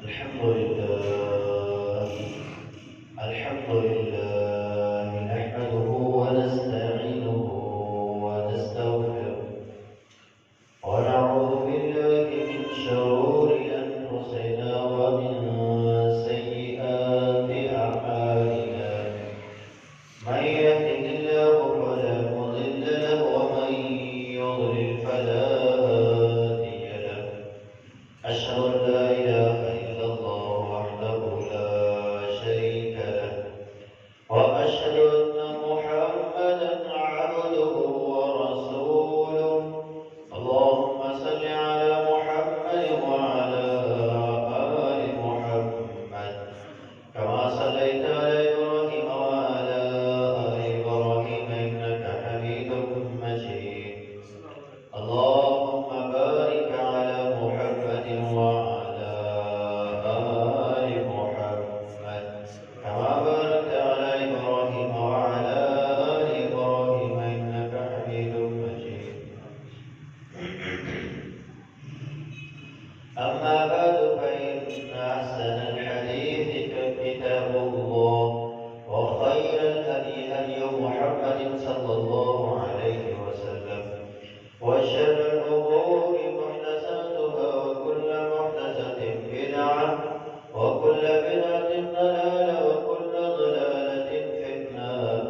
الحمد لله الحمد لله نحمده ونستعينه ونستغفره ونعوذ بالله من شرور أنفسنا ومن سيئات أعمالنا من يهده الله فلا مضل له ومن يضلل فلا هادي له أشهد أن لا إله إلا الله وحده لا شريك له وأشهد أن محمدا عبده ورسوله اللهم صل على محمد وعلى آل محمد كما صليت على إبراهيم وعلى آل إبراهيم إنك حميد مجيد اللهم بارك على محمد وعلى آل محمد كما باركت على إبراهيم وعلى آل إبراهيم إنك حميد مجيد أما بعد فإن أحسن الحديث كتاب الله وخير الهدي هدي محمد صلى الله عليه وسلم وشر الأمور محدثاتها وكل محدثة بدعة وكل بدعة ضلالة وكل ضلالة في النار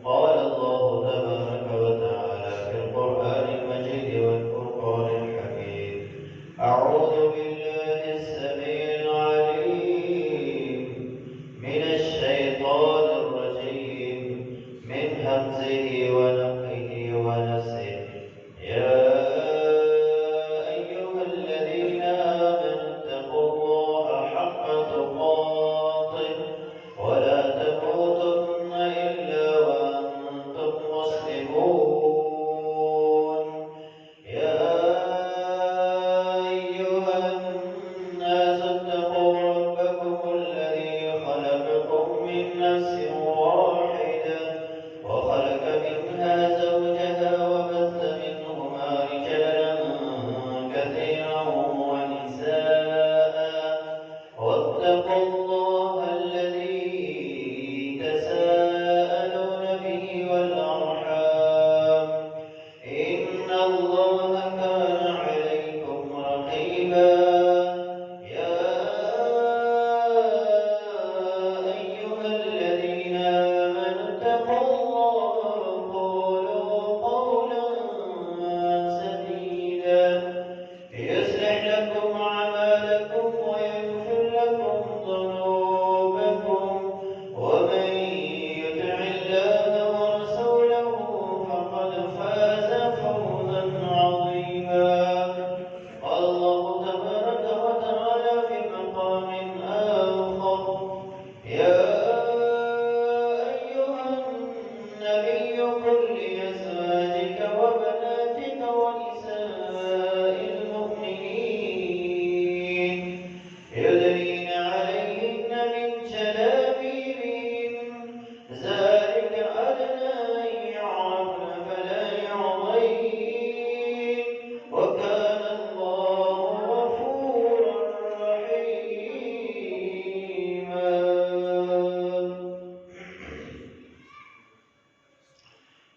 قال الله تبارك وتعالى في القرآن المجيد والفرقان الحميد أعوذ بالله السميع العليم من الشيطان الرجيم من همزه ونفخه ونفسه يا أيها الذين آمنوا اتقوا الله حق تقاته ولا تموتن إلا وأنتم مسلمون يا أيها الناس اتقوا ربكم الذي خلقكم من نفس واحدة وخلق منها زوجها وبث منهما رجالا كثيرا ونساء واتقوا الله الذي تساءلون به والأرحام إن الله كان عليكم رقيبا يا أيها الذين آمنوا اتقوا الله وقولوا قولا سديدا يصلح لكم أعمالكم ويغفر لكم ذنوبكم ومن يطع الله ورسوله فقد فاز فوزا عظيما قال الله تبارك وتعالى في مقام آخر يا أيها النبي قل لأزواجك وبناتك ونساء المؤمنين يدنين عليهن من جلابيبهن ذلك أدنى أن يعرفن فلا يعضين وكان الله غفورا رحيما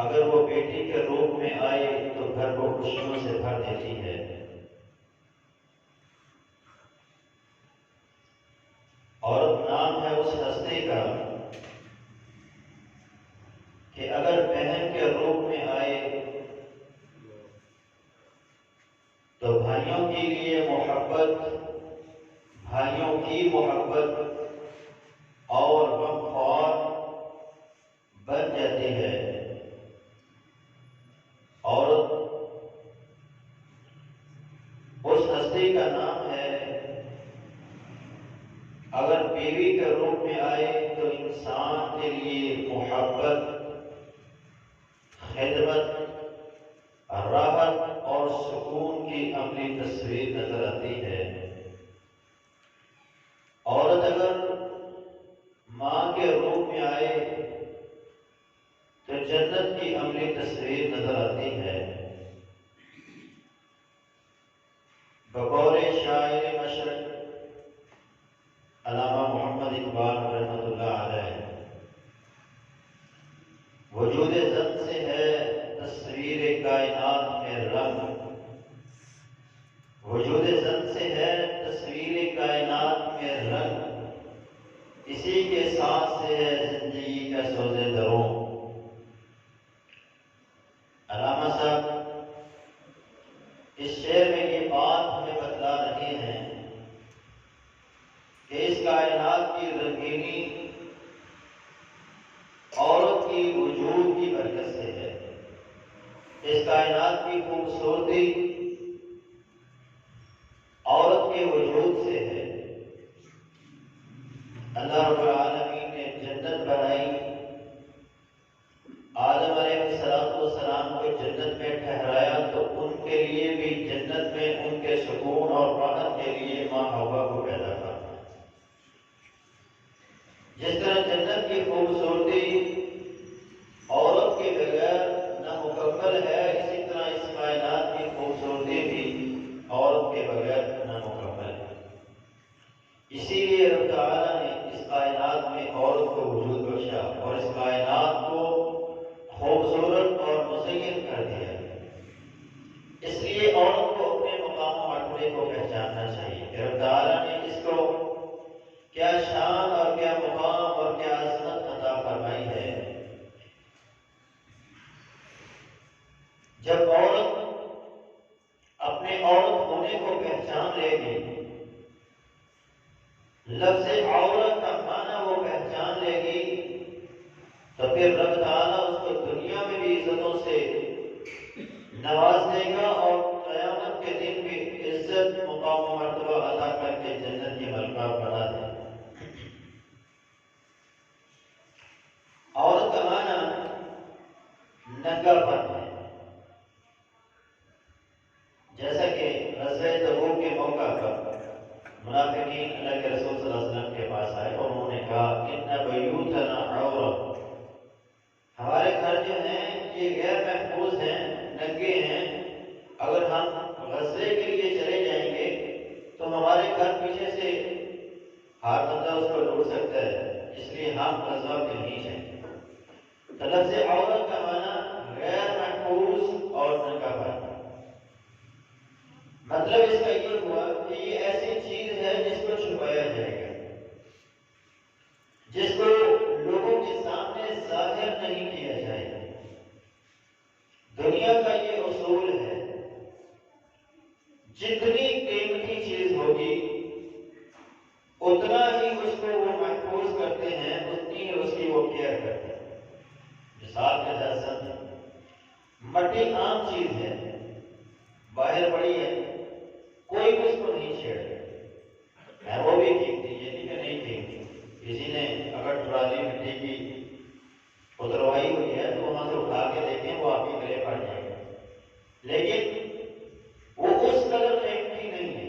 اگر وہ بیٹی کے روپ میں آئے تو گھر کو خوشیوں سے بھر دیتی ہے۔ عورت نام ہے اس ہستی کا کہ اگر بہن کے روپ میں آئے تو بھائیوں کے لیے محبت، بھائیوں کی محبت اور غمخوار بن جاتی ہے۔ عورت اس ہستی کا نام ہے اگر بیوی کے روپ میں آئے تو انسان کے لیے محبت، خدمت، راحت اور سکون کی عملی تصویر نظر آتی ہے۔ عورت اگر ماں کے روپ میں آئے تو جنت کی عملی تصویر نظر آتی ہے۔ بقول شاعر مشرق علامہ محمد اقبال رحمۃ اللہ علیہ، وجود زن سے ہے تصویر کائنات میں رنگ، وجود زن سے ہے تصویر کائنات میں رنگ، اسی کے ساتھ سے ہے زندگی کا سوز دروں۔ علامہ صاحب اس شعر میں یہ بات ہمیں بتلا رہے ہیں کہ اس کائنات کی رنگینی عورت کی وجود کی برکت سے ہے، اس کائنات کی خوبصورتی عورت کے وجود سے ہے۔ اللہ رب العالمین نے جنت بنائی، آدم علیہ السلام کو جنت میں ٹھہرایا تو ان کے لیے بھی جنت میں ان کے سکون اور راحت کے لیے ماں حوا کو پیدا کرا۔ جس طرح جنت کی خوبصورتی عورت کے بغیر نامکمل ہے، اسی طرح اس کائنات کی خوبصورتی بھی عورت کے بغیر نامکمل ہے۔ اسی لیے رب تعالیٰ نے اس کائنات میں عورت کو وجود بخشا اور اس کائنات کو خوبصورت اور مزین کر دیا۔ اس لیے عورت کو اپنے مقام و مرتبے کو پہچاننا چاہیے کہ رب تعالیٰ نے اس کو کیا شان اور کیا مقام اور کیا عظمت عطا فرمائی ہے۔ جب عورت اپنے عورت ہونے کو پہچان لے گی، لفظ عورت کا معنی وہ پہچان لے گی، تو پھر رب تعالیٰ اس کو دنیا میں بھی عزتوں سے نواز دے گا اور قیامت کے دن بھی عزت، مقام و مرتبہ عطا کر کے جنت کی ملکہ بنا دے گا۔ عورت کا معنی ننگا پن ہے، جیسا کہ غزوہ تبوک کے موقع پر منافقین اللہ کے رسول صلی اللہ علیہ وسلم کے پاس آئے اور انہوں نے کہا ان بیوتنا عورت، ہمارے گھر جو ہیں یہ غیر محفوظ ہیں، ننگے ہیں، اگر ہم غزوے کے لیے چلے جائیں گے تو ہمارے گھر پیچھے سے ہر بندہ اس کو لوٹ سکتا ہے، اس لیے ہم غزوہ پہ نہیں جائیں گے۔ تو لفظ عورت کا معنی غیر محفوظ اور ننگا پن، مطلب اس کا یہ ہوا کہ یہ ایسی چیز ہے جس کو چھپایا جائے گا، جس کو لوگوں کے سامنے ظاہر نہیں کیا جائے گا۔ دنیا کا یہ اصول ہے، جتنی قیمتی چیز ہوگی اتنا ہی اس کو وہ محفوظ کرتے ہیں، اتنی ہی اس کی وہ کیئر کرتے ہیں۔ مثال کے جیسا مٹی عام چیز ہے، باہر پڑی ہے، کوئی اس کو نہیں چھیڑتا ہے، وہ بھی قیمتی، یہ نہیں کہ نہیں قیمتی۔ کسی نے اگر ٹرالی مٹی کی اتروائی ہوئی ہے تو وہاں سے اٹھا کے دیکھیں وہ آپ کے گلے پڑ جائے گا، لیکن وہ اس قدر قیمتی نہیں ہے،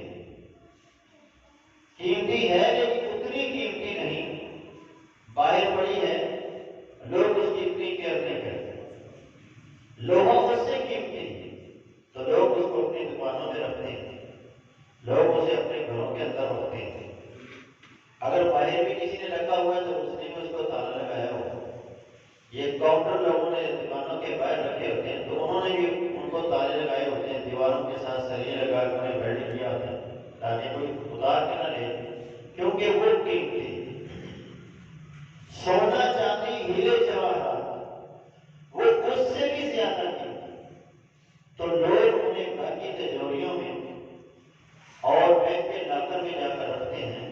قیمتی ہے لیکن اتنی قیمتی نہیں، باہر پڑی ہے، لوگ اس کی اتنی کیئر نہیں کرتے، لوگوں اس سے قیمتی ہے۔ یہ کاؤنٹر لوگوں نے دکانوں کے باہر رکھے ہوتے ہیں، تو انہوں نے بھی ان کو تالے لگائے ہوتے ہیں، دیواروں کے ساتھ سریے لگا کے انہیں بیلٹ کیا ہوتا ہے تاکہ کوئی اتار کے نہ لے، کیونکہ وہ قیمتی سونا چاندی ہیرے جواہرات وہ اس سے بھی زیادہ قیمتی، تو لوگ انہیں گھر کی تجوریوں میں اور بینک کے لاکر میں جا کر رکھتے ہیں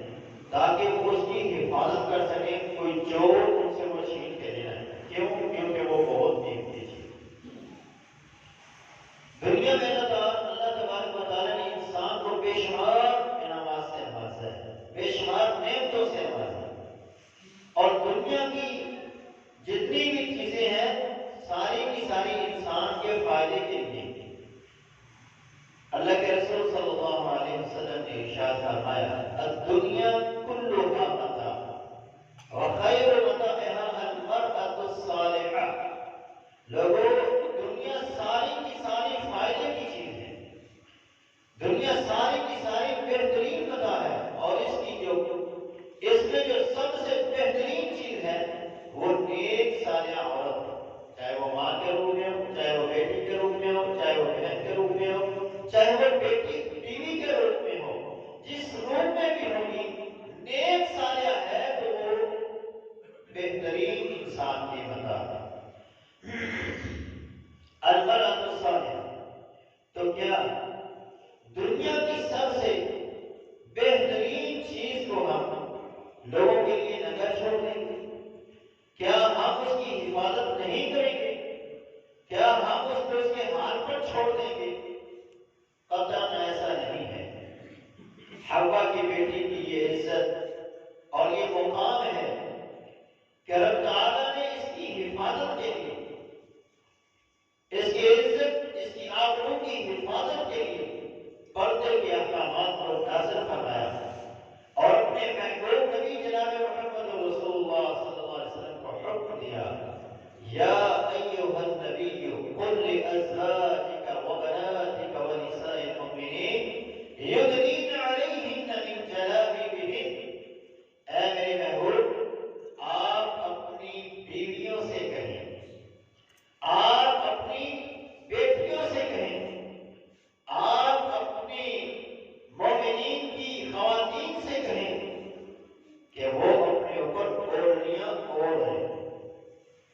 تاکہ وہ اس کی حفاظت کر سکیں، کوئی چور ان سے وہ چھین کے لے آئے۔ کیوں؟ کیونکہ وہ بہت قیمتی چیز۔ دنیا میں اللہ تبارک و تعالیٰ نے انسان کو بے شمار انعامات سے نوازا ہے، بے شمار نعمتوں سے نوازا ہے، اور دنیا کی جتنی بھی چیزیں ہیں ساری کی ساری انسان کے فائدے کے لیے۔ اللہ کے رسول صلی اللہ علیہ وسلم نے ارشاد فرمایا الدنیا کلھا متاع وخیر متاعها المرأة الصالحہ، لوگوں دنیا ساری کی ساری فائدے کی چیز ہے، دنیا ساری کی ساری بہترین متاع ہے، اور اس میں جو سب سے بہترین چیز ہے وہ نیک صالحہ عورت ہے، چاہے وہ ماں کے روپ میں ہو، چاہے وہ بیٹی کے روپ میں ہو، چاہے وہ بہن کے روپ میں ہو، چاہے وہ بیٹی بیوی کے روپ میں ہو، جس روپ میں بھی ہوگی نیک صالحہ ہے تو وہ بہترین انسان کی متاع ہے۔ المرأة الصالحہ، تو کیا دنیا کی سب سے بہترین چیز کو ہم لوگوں کے لیے نظر چھوڑ دیں گے؟ کیا ہم اس کی حفاظت نہیں کریں گے؟ کیا ہم اس کو اس کے حال پر چھوڑ دیں گے؟ قطعاً ایسا نہیں ہے۔ حوا کی بیٹی کی یہ عزت اور یہ مقام ہے کہ رب تعالیٰ نے اس کی حفاظت کے لیے، اس کی عزت، اس کی آبرو کی حفاظت کے لیے پردے کے احکامات کو نازل فرمایا اور اپنے محبوب نبی جناب محمد رسول اللہ صلی اللہ علیہ وسلم کو حکم دیا یا ایھا النبی قل لازواجک وبناتک ونساء المؤمنین یدنین علیہن من جلابیبہن، اے میرے محبوب آپ اپنی بیویوں سے کہیں، آپ اپنی بیٹیوں سے کہیں، آپ اپنی مومنین کی خواتین سے کہیں کہ وہ اپنے اوپر اوڑھنیاں اوڑھ لیں،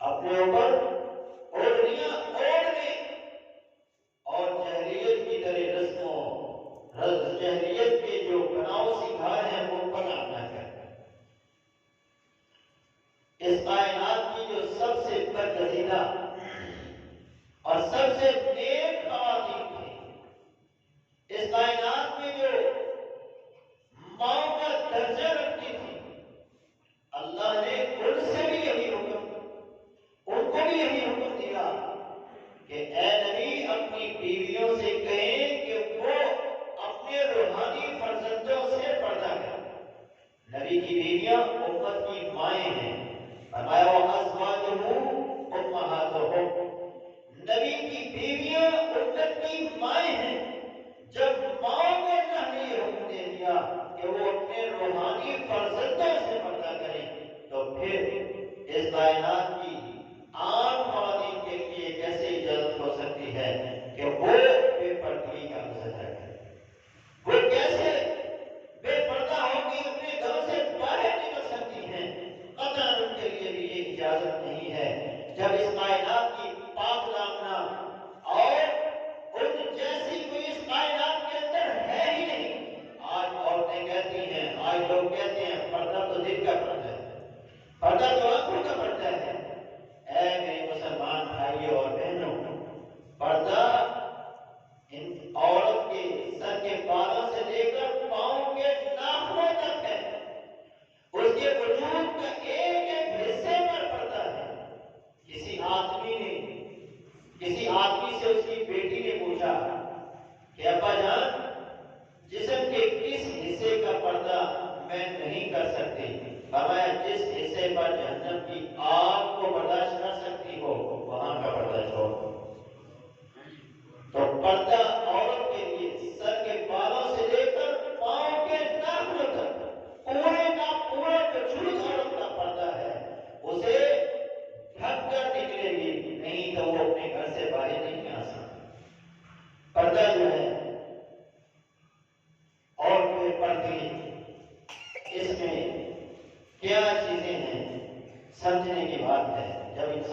اپنے اوپر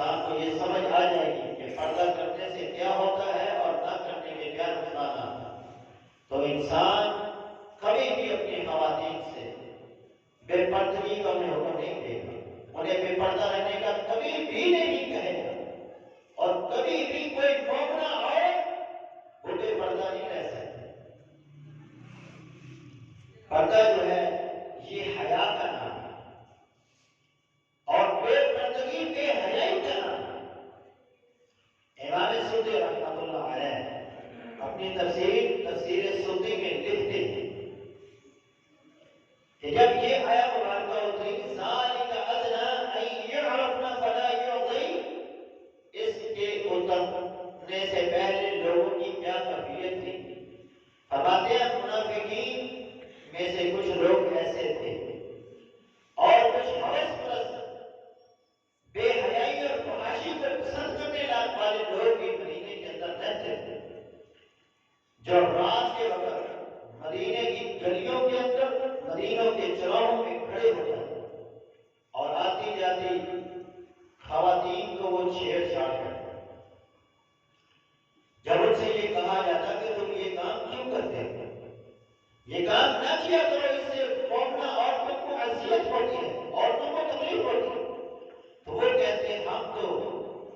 انسان کو یہ سمجھ آ جائے گی کہ پردہ کرنے سے کیا ہوتا ہے اور نہ کرنے کے کیا نقصانات ہیں، تو انسان کبھی بھی اپنی خواتین سے بے پردگی کا انہیں حکم نہیں دے گا، انہیں بے پردہ رہنے کا کبھی بھی نہیں کہے گا، اور کبھی بھی کوئی مومنہ عورت وہ بے پردہ نہیں رہ سکتی۔ پردہ جو ہے یہ حیا کا نام ہے، اور بے پردگی بے حیائی کا نام ہے۔ امام سدی رحمۃ اللہ علیہ اپنی تفسیر سدی میں لکھتے ہیں کہ جب یہ آیا مبارکہ اتری ذالک ادنی ان یعرفن فلا یعضی، اس کے اترنے سے پہلے لوگوں کی کیا کیفیت تھی؟ فرماتے ہیں منافقین میں سے کچھ لوگ ایسے تھے اور کچھ ہوس پرست بے حیائی اور فحاشی کو پسند کرنے والے لوگ بھی مدینے کے اندر رہتے تھے، جو رات کے وقت مدینے کی گلیوں کے اندر مدینوں کے چوراہوں میں کھڑے ہو جاتے اور آتی جاتی خواتین کو وہ چھیڑ چھاڑ کرتے۔ جب ان سے یہ کہا جاتا کہ تم یہ کام کیوں کرتے ہو، یہ کام نہ کیا کرو، اس سے مومنہ عورتوں کو اذیت ہوتی ہے، عورتوں کو تکلیف ہوتی ہے، تو وہ کہتے ہیں ہم تو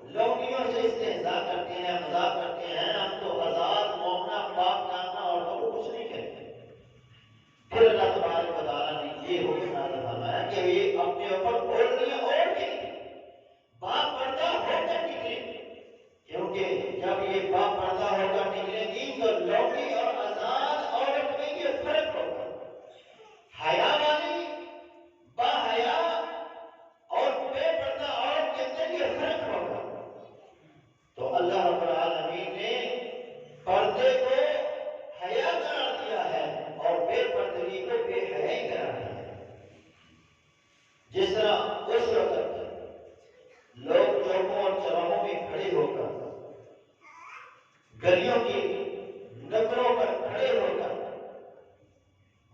لونڈیوں سے استہزاء کرتے ہیں، مذاق کرتے ہیں، ہم تو آزاد مومنہ پاک دامنہ عورتوں کو کچھ نہیں کہتے۔ پھر اللہ تبارک و تعالیٰ نے یہ حکم نازل فرمایا کہ یہ اپنے اوپر بول رہی ہیں اور کے باپردہ ہو کر نکلے، کیونکہ جب یہ باپردہ ہو کر نکلے گی تو لونڈی اور آزاد عورت میں یہ فرق ہوگا۔ حیا والی با حیا اور بے پردہ عورت کے اندر یہ فرق ہوگا۔ تو اللہ رب العالمین نے پردے کو حیا قرار دیا ہے اور بے پردگی کو بے حیائی قرار دیا ہے۔ جس طرح اس وقت لوگ چوکوں اور چوراہوں میں کھڑے ہو کر گلیوں کی نکروں پر کھڑے ہو کر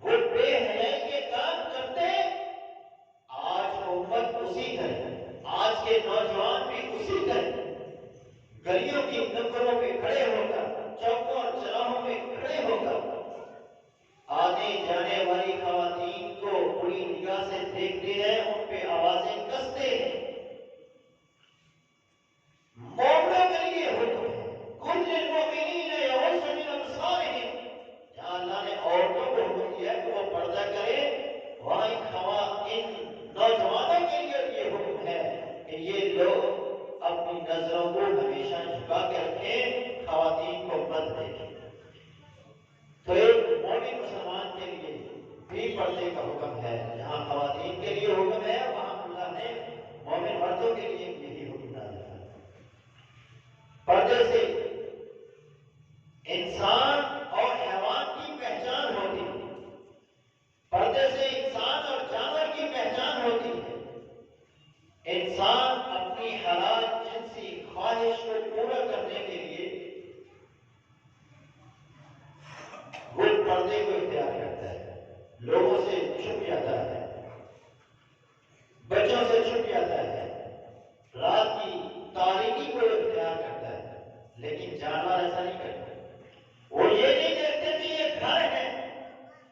وہ بے حیائی کے کام کرتے، آج امت اسی طرح، آج کے نوجوان بھی اسی طرح گلیوں کی نکروں پہ کھڑے ہو کر چوکوں اور چوراہوں میں کھڑے ہو کر آنے جانے والی خواتین کو بری نگاہ سے دیکھتے ہیں، ان پہ آوازیں کستے ہیں۔ مومنوں کے لیے حکم ہے کل للمؤمنین یغضوا من ابصارہم، جہاں اللہ نے عورتوں کو حکم دیا کہ وہ پردہ کرے، وہاں ان نوجوانوں کے لیے یہ حکم ہے کہ یہ لوگ اپنی نظروں کو ہمیشہ جھکا کے رکھیں، خواتین کو مت دیکھیں۔ تو ایک مومن مسلمان کے لیے بھی پردے کا حکم ہے، جہاں خواتین کے لیے حکم ہے وہاں اللہ نے مومن مردوں کے لیے یہی حکم ڈالا ہے۔ پردے سے انسان اور حیوان کی پہچان ہوتی ہے، پردے سے انسان اور جانور کی پہچان ہوتی ہے۔ انسان اپنی حلال جنسی خواہش کو پورا کرنے کے لیے وہ پردے کو اختیار کرتا ہے، لوگوں سے چھپ جاتا ہے، بچوں سے چھپ جاتا ہے، رات کی تاریکی کو اختیار کرتا ہے، لیکن جانور ایسا نہیں کرتا۔ وہ یہ نہیں دیکھتے کہ یہ گھر ہے،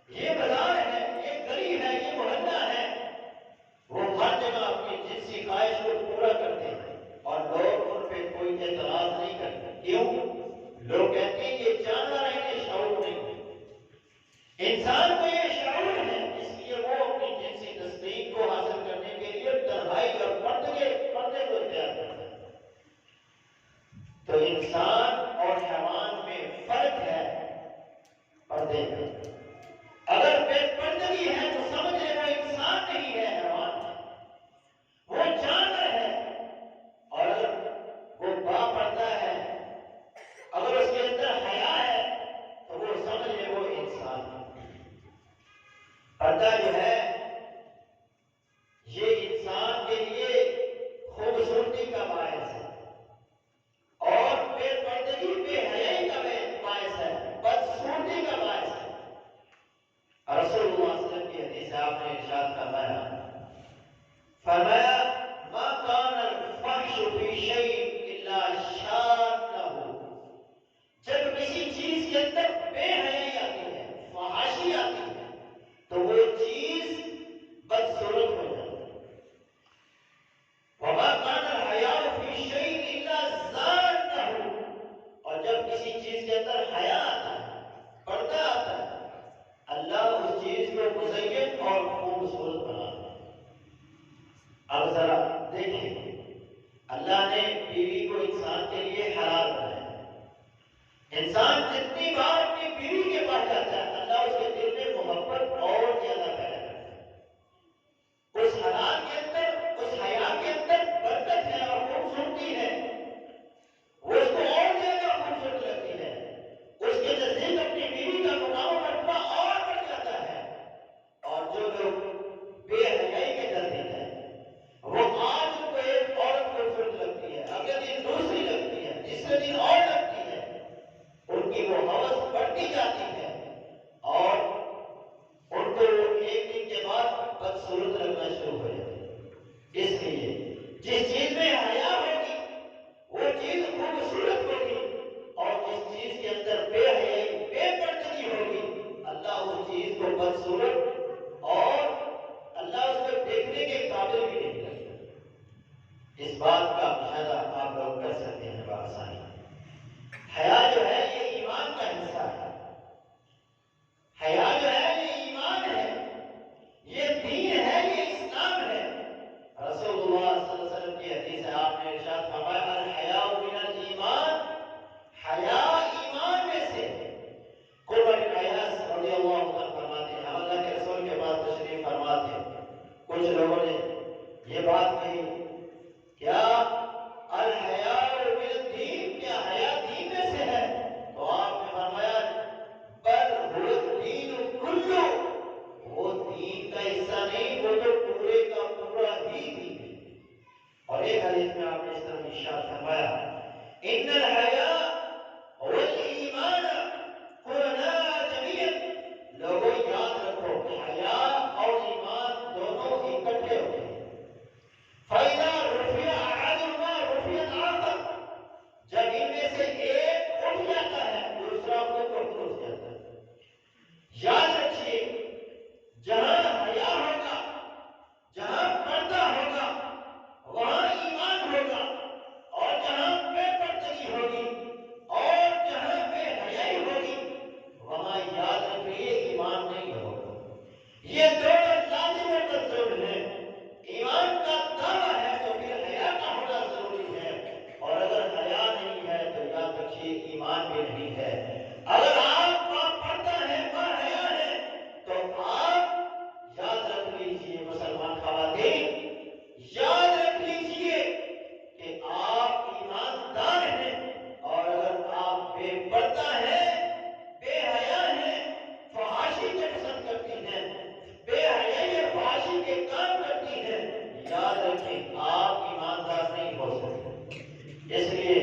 یہ بازار ہے، یہ گلی ہے، یہ محلہ ہے، وہ ہر جگہ اپنی جنسی خواہش کو پورا کرتے ہیں اور لوگ ان پہ کوئی اعتراض نہیں کرتے۔ کیوں؟ لوگ کہتے ہیں یہ جانور ہے، یہ شعور نہیں ہے۔ انسان کو یہ شعور ہے، اس لیے وہ اپنی جنسی تصدیق کو حاصل کرنے کے لیے تنہائی اور پردے کو اختیار کرتا ہے۔ تو انسان اور حیوان میں فرق ہے پردے کا۔ اگر بے پردگی ہے تو سمجھ لے وہ انسان نہیں ہے، حیوان ہے، وہ جانور ہے، اور اگر وہ با پردہ ہے، اگر اس کے اندر حیا ہے تو وہ سمجھ لے وہ انسان ہے۔ پردہ جو ہے یہ انسان کے لیے خوبصورتی کا باعث ہے، اور بے نے بیوی کو انسان کے لیے حلال بنایا. انسان جتنی بار اپنی بیوی کے پاس جاتا ہے اللہ اس کے دل میں محبت اور زیادہ پیدا کرتا ہے. اس حلال کے اندر اس حیا کے اندر برکت ہے اور خوبصورتی ہے. وہ اس کو اور زیادہ خوبصورت لگتی ہے. اس کے نزدیک اپنی بیوی کا مقام مرتبہ اور بڑھ جاتا ہے. اور جو لوگ بے حیائی کے درمیان ہیں وہ آج ان کو ایک عورت خوبصورت لگتی ہے, اگلے دن دوسری لگتی ہے, تیسرے دن اور لگتی ہے. ان کی وہ ہوس بڑھتی جاتی ہے اور ان کو ایک دن کے بعد بدصورت لگنا شروع ہو جاتی ہے. اس لیے جس چیز میں حیا ہوگی وہ چیز خوبصورت ہوگی, اور جس چیز کے اندر بے حیائی بے پردگی ہوگی اللہ اس چیز کو بدصورت اور اللہ اس کو دیکھنے کے قابل بھی نہیں کرتا. اس بات کا مشاہدہ آپ لوگ کر سکتے ہیں بآسانی. حیا جو ہے یہ ایمان کا حصہ ہے. حیا جو ہے یہ ایمان ہے, یہ دین ہے, یہ اسلام ہے. رسول اللہ صلی اللہ علیہ وسلم کی حدیث ہے, آپ نے ارشاد فرمایا الحیاء من الایمان, حیا ایمان میں سے. قرۃ بن عیاض رضی اللہ عنہ فرماتے ہیں, اللہ کے رسول کے پاس تشریف فرما تھے. کچھ لوگوں نے یہ بات کہی, کیا الحیاء من الدین, کیا حیا دین میں سے ہے؟ تو آپ نے فرمایا بل هو الدین کلو, وہ دین کا حصہ نہیں, وہ تو پورے کا پورا ہی دین ہے. اور ایک حدیث میں آپ نے اس طرح ارشاد فرمایا ان الحیاء والایمان قرناء جميعا. لوگوں یاد رکھو حیا اور ایمان دونوں اکٹھے ہوتے ہیں. فَإِذَا رُفِعَ أَحَدُهُمَا رُفِعَ الْآخَرُ, جب ان میں سے ایک اٹھ جاتا ہے دوسرا خود بخود اٹھ جاتا ہے. یاد رکھیے جہاں حیا ہوگا, جہاں پردہ ہوگا وہاں ایمان ہوگا, اور جہاں بے پردگی ہوگی اور جہاں بے حیائی ہوگی وہاں یاد رکھیے ایمان نہیں ہوگا. یہ دونوں لازم و ملزوم ہیں. ایمان کا دعویٰ ہے تو پھر حیا کا ہونا ضروری ہے, اور اگر حیا نہیں ہے تو یاد رکھیے ایمان بھی نہیں ہے. اگر آپ پردہ ہیں, باحیا ہیں, تو آپ یاد رکھ لیجیے مسلمان خواتین, یاد رکھ لیجیے کہ آپ ایماندار ہیں. اور اگر آپ بے پردہ ہیں, بے حیا ہیں, فحاشی کے پسند کرتی ہیں, بے حیائی اور فحاشی کے کام کرتی ہیں, یاد رکھیں آپ ایماندار نہیں ہو سکتے. اس لیے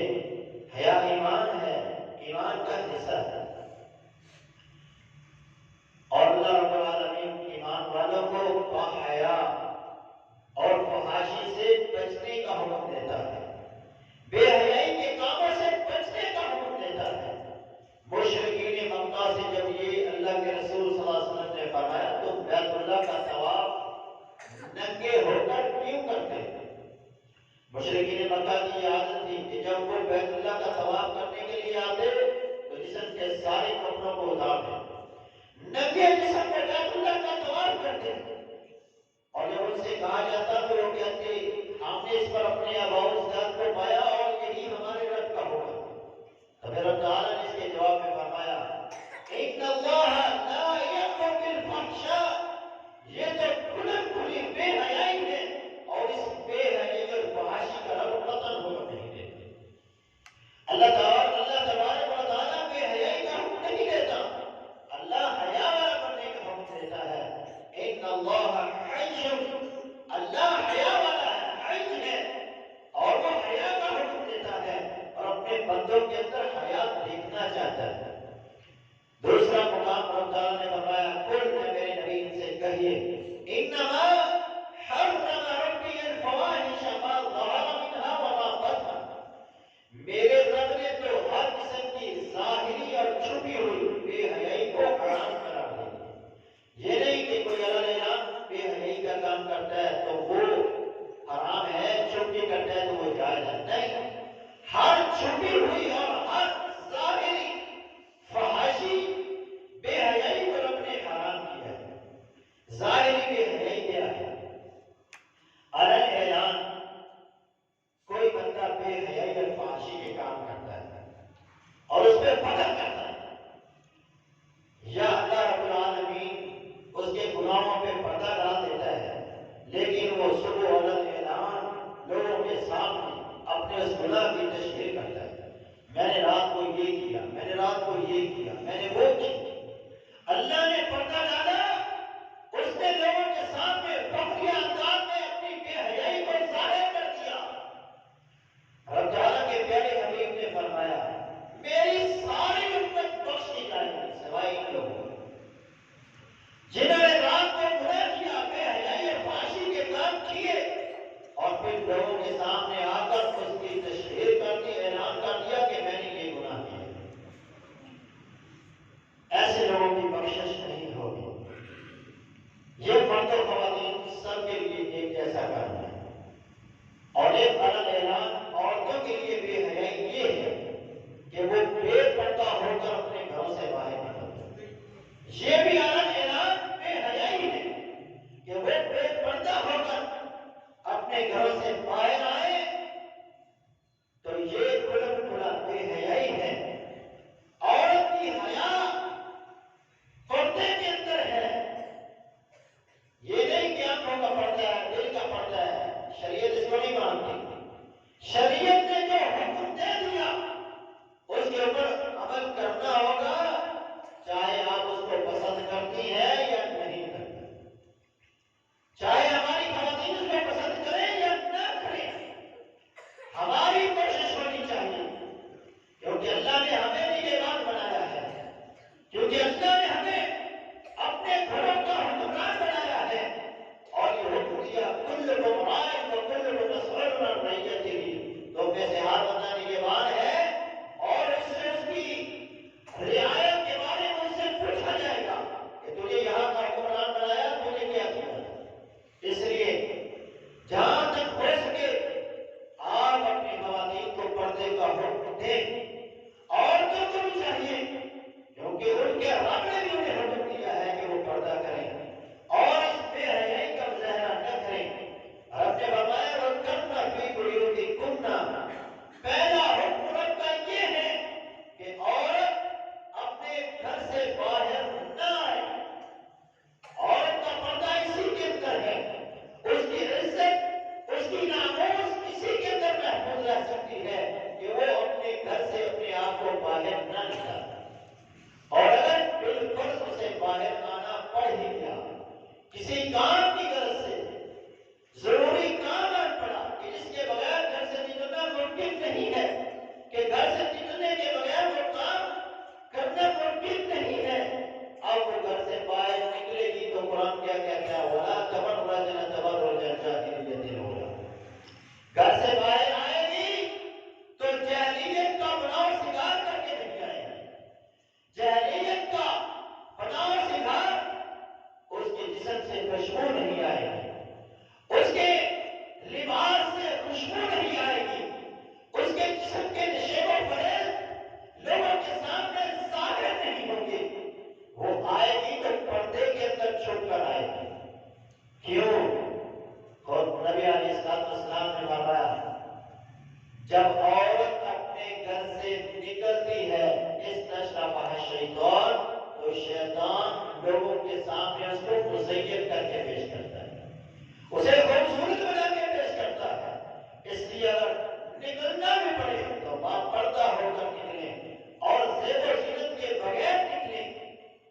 حیا ایمان ہے, ایمان کا حصہ ہے. اور اللہ رب العالمین ایمان والوں کو باحیا اور فحاشی سے بچنے کا حکم دیتا ہے, بے حیائی کے کاموں سے بچنے کا حکم دیتا ہے. مشرکین مکہ سے جب یہ اللہ کے رسول صلی اللہ علیہ وسلم نے فرمایا تو بیت اللہ کا طواف ننگے ہو کر کیوں کرتے ہیں؟ مشرکین مکہ کی یہ عادت تھی کہ جب وہ بیت اللہ کا طواف کرنے کے لیے آتے تو جسم کے سارے کپڑوں کو اتار دیں, ننگے جسم میں بیت اللہ کا طواف کرتے. اور جب ان سے کہا جاتا تو وہ کہتے ہم نے اس پر اپنے آباء و اجداد کو پایا اور یہی ہمارے رب کا ہوگا. تو پھر رب تعالیٰ نے اس کے جواب میں فرمایا ان اللہ لا یأمر بالفحشاء, یہ تو کھلم کھلی بے حیائی ہے, اور اس بے حیائی اور فحاشی کا رب قطعاً حکم نہیں دیتے. اللہ تبارک و تعالیٰ بے حیائی کا حکم نہیں دیتا, اللہ حیا والا بننے کا حکم دیتا ہے. ان اللہ حی, اللہ حیا والا ہے, حی ہے, اور وہ حیا کا حکم دیتا ہے اور اپنے بندوں کے اندر حیا دیکھنا چاہتا ہے. دوسرا مقام رب تعالیٰ نے فرمایا قل, میرے نبی ان سے کہیے انما حرم ربی الفواحش ما ظہر منها وما بطن, میرے رب نے تو ہر قسم کی ظاہری اور چھپی ہوئی بے حیائی کو حرام قرار دیا. یہ نہیں کہ کوئی اللہ بے حیائی کا کام کرتا ہے تو وہ حرام ہے, چھپی کرتا ہے تو وہ جائز ہے. نہیں, ہر چھپی ہوئی اور گناہ کی تشہیر کرتا ہے، میں نے رات کو یہ کیا، میں نے رات کو یہ کیا، میں نے وہ کیا۔ اللہ نے پردہ ڈالا، اس نے لوگوں کے سامنے فخریہ انداز میں اپنی بے حیائی کو ظاہر کر دیا۔ رب تعالیٰ کے پیارے حبیب نے فرمایا میری ساری امت بخش دی جائے گی سوائے ان لوگوں جنہوں نے رات کو گناہ کیا، بے حیائی اور فحاشی کے کام کیے اور پھر لوگوں کے سامنے آ کر اس کی تشہیر کر دی، اعلان کر دیا کہ میں نے یہ گناہ کیا۔ ایسے لوگوں کی بخشش نہیں ہوگی۔ یہ مرد و خواتین سب کے لیے ایک جیسا کرنا ہے، اور ایک بڑا اعلان عورتوں کے لیے بے حیائی یہ ہے کہ وہ بے پردہ ہو کر اپنے گھروں سے باہر نکلتے ہیں۔ یہ بھی اعلان بے حیائی ہے کہ وہ بے پردہ ہو کر اپنے گھروں سے باہر آئے، تو یہ کھلا بے حیائی ہے۔ عورت کی حیا پردے کے اندر ہے، یہ نہیں کہ آنکھوں کا پردہ ہے، دل کا پردہ ہے۔ شریعت اس کو نہیں مانتی۔ شریعت نے جو حکم دے دیا اس کے اوپر عمل کرنا ہوگا، چاہے آپ اس کو پسند کرتی ہیں یا نہیں کرتی، چاہے ہماری خواتین اس کو پسند کریں یا نہ کریں، ہماری کوشش ہونی چاہیے، کیونکہ اللہ نے ہمیں نگہبان بنایا ہے، کیونکہ اللہ نے ہمیں اپنے گھروں کا حکمران بنایا ہے، اور یہ حکم دیا کلکم راع وکلکم مسئول عن رعیتہ، تو میں سے ہر بندہ نگہبان ہے اور اس سے اس کی رعایت کے بارے میں اس سے پوچھا جائے گا کہ تجھے یہاں کا حکمران بنایا، تجھے کیا کیا۔ اس لیے جہاں تک ہو سکے آپ اپنی خواتین کو پردے کا حکم دیں۔ عورتوں کو بھی چاہیے، کیونکہ ان کے رب نے بھی انہیں حکم دیا ہے کہ وہ پردہ کریں اور اس بے حیائی کا مظاہرہ نہ کریں۔ رب نے فرمایا وَقَرْنَ فِي بُيُوتِكُنَّ، پہلا حکم رب کا یہ ہے کہ عورت اپنے گھر سے باہر نہ آئے۔ عورت کا پردہ اسی کے اندر ہے، اس کی عزت، اس کی ناموس اسی کے اندر محفوظ رہ سکتی ہے کہ وہ اپنے گھر سے اپنے آپ کو باہر نہ نکالے، اور اگر بالفرض اسے باہر آنا پڑ ہی گیا کسی کام کی غرض سے، ضروری کام آ پڑا کہ جس کے بغیر گھر سے نکلنا ممکن نہیں ہے، کہ گھر سے نکلنے کے بغیر وہ کام کرنا ممکن نہیں ہے، اب وہ گھر سے باہر نکلے گی تو قرآن کیا کہتا ہے وَلَا تَبَرَّجْنَ تَبَرُّجَ الْجَاهِلِيَّةِ الْأُولَىٰ، گھر سے باہر آئے گی تو جاہلیت کا بناؤ سنگار کر کے نہیں آئے گی۔ جاہلیت کا بناؤ سنگار اس کے جسم سے خوشبو نہیں آئے گی، اس کے لباس سے خوشبو نہیں آئے گی، اس کے جسم کے نشیب و فریب لوگوں کے سامنے ظاہر نہیں ہوں گے۔ وہ آئے گی تو پردے کے اندر چھپ کر آئے گی۔ کیوں؟ اور نبی علیہ السلام نے فرمایا جب عورت اپنے گھر سے نکلتی ہے استشرفها الشیطان، تو شیطان لوگوں کے سامنے اس کو مزین کر کے پیش کرتا ہے، اسے خوبصورت بنا کے پیش کرتا ہے۔ اس لیے اگر نکلنا بھی پڑے تو باپردہ ہو کر نکلیں اور زیب و زینت کے بغیر نکلیں